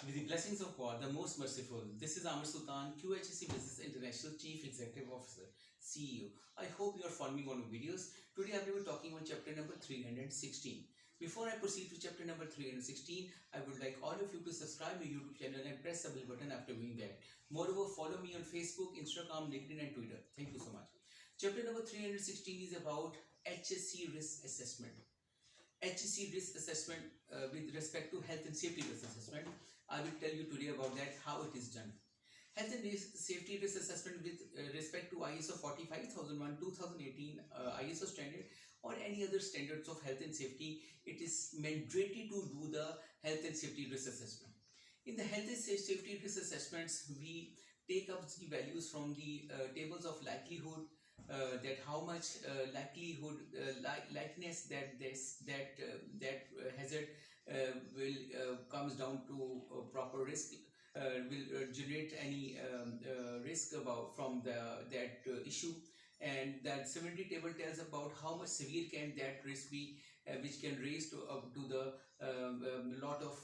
With the blessings of God, the most merciful, this is Amir Sultan, QHSC Business International Chief Executive Officer, CEO. I hope you are following on videos. Today I will be talking on chapter number 316. Before I proceed to chapter number 316, I would like all of you to subscribe my YouTube channel and press the bell button after doing that. Moreover, follow me on Facebook, Instagram, LinkedIn and Twitter. Thank you so much. Chapter number 316 is about HSC risk assessment. HSC risk assessment with respect to health and safety risk assessment. I will tell you today about that, how it is done. Health and safety risk assessment with respect to ISO 45001 2018 ISO standard or any other standards of health and safety, it is mandatory to do the health and safety risk assessment. In the health and safety risk assessments, we take up the values from the tables of likelihood, that how much likelihood likeness that hazard will comes down to proper risk, will generate any risk about from that issue. And that severity table tells about how much severe can that risk be, which can raise to up to the lot of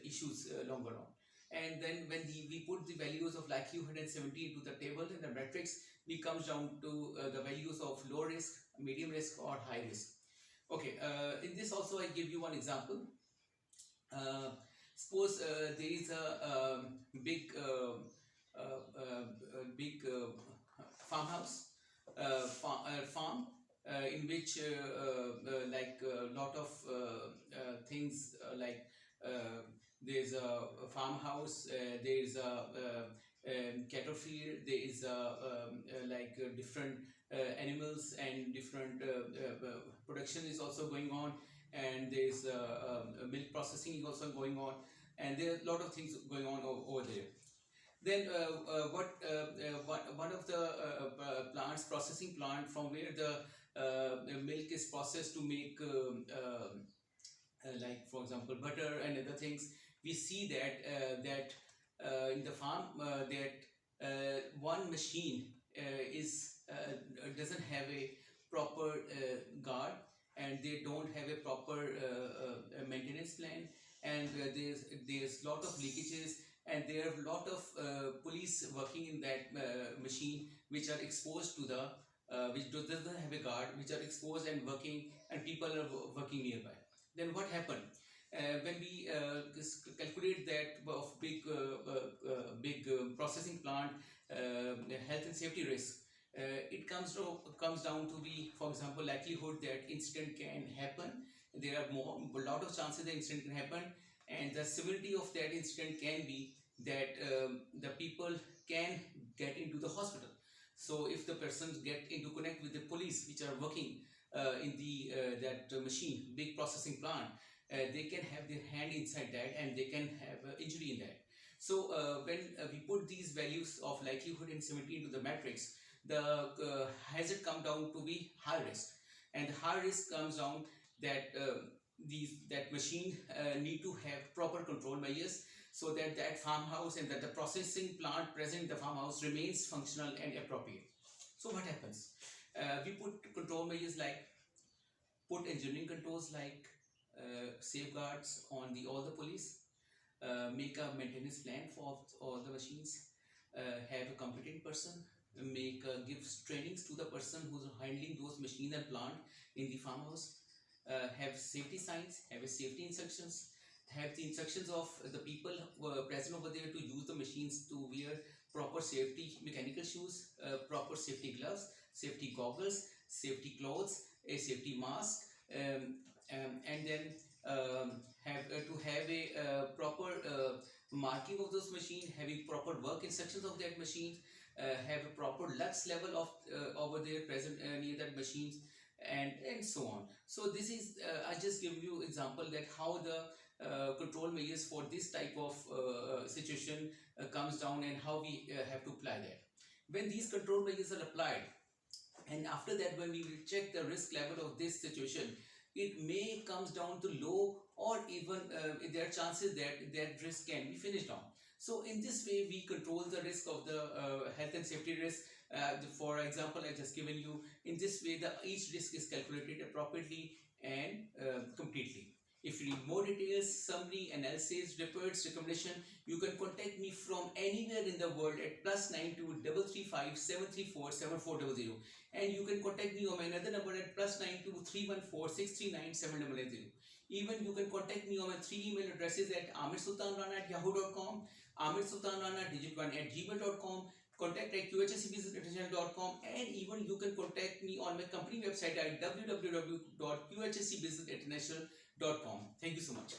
issues longer on. And then when we put the values of likelihood and 70 into the table in the matrix, we comes down to the values of low risk, medium risk or high risk. Okay, in this also I give you one example. uh, Suppose there is a big farmhouse, farm, in which like a lot of things, like uh, there's a farmhouse, there is a cattle field, there is different animals and different production is also going on, and there is milk processing is also going on, and there are a lot of things going on over there. Then one of the plants, processing plant, from where the milk is processed to make like for example butter and other things, we see that in the farm, that one machine is doesn't have a proper guard, and they don't have a proper maintenance plan, and there's lot of leakages, and there are a lot of police working in that machine, which are exposed to the which doesn't have a guard, which are exposed and working, and people are working nearby. Then what happened? When we calculate that of big processing plant health and safety risk, it comes down to be, for example, likelihood that incident can happen. There are a lot of chances that incident can happen, and the severity of that incident can be that the people can get into the hospital. So if the persons get into connect with the police, which are working in the that machine, big processing plant, they can have their hand inside that, and they can have injury in that. So when we put these values of likelihood and severity into the matrix, the hazard come down to be high risk, and high risk comes down that that machine need to have proper control measures, so that that farmhouse and that the processing plant present in the farmhouse remains functional and appropriate. So what happens? We put control measures like put engineering controls like safeguards on the all the police, make a maintenance plan for all the machines, have a competent person, make give trainings to the person who's handling those machines and plant in the farmhouse, have safety signs, have a safety instructions, have the instructions of the people who are present over there to use the machines, to wear proper safety mechanical shoes, proper safety gloves, safety goggles, safety clothes, a safety mask, and then have to have a proper marking of those machines, having proper work instructions of that machine, have a proper lux level of over there present near that machines, and so on. So this is I just give you example that how the control measures for this type of situation comes down, and how we have to apply that. When these control measures are applied, and after that when we will check the risk level of this situation, it may comes down to low, or even there are chances that that risk can be finished on. So in this way we control the risk of the health and safety risk. For example, I just given you, in this way the each risk is calculated appropriately and completely. If you need more details, summary, analysis, reports, recommendation, you can contact me from anywhere in the world at +92 335 734 7400, and you can contact me on my another number at +92 314 639 700. Even you can contact me on my 3 email addresses at amirsultanrana@yahoo.com, amirsultanrana@gmail.com, contact at qhscbusinessinternational.com, and even you can contact me on my company website at www.qhscbusinessinternational.com. Thank you so much.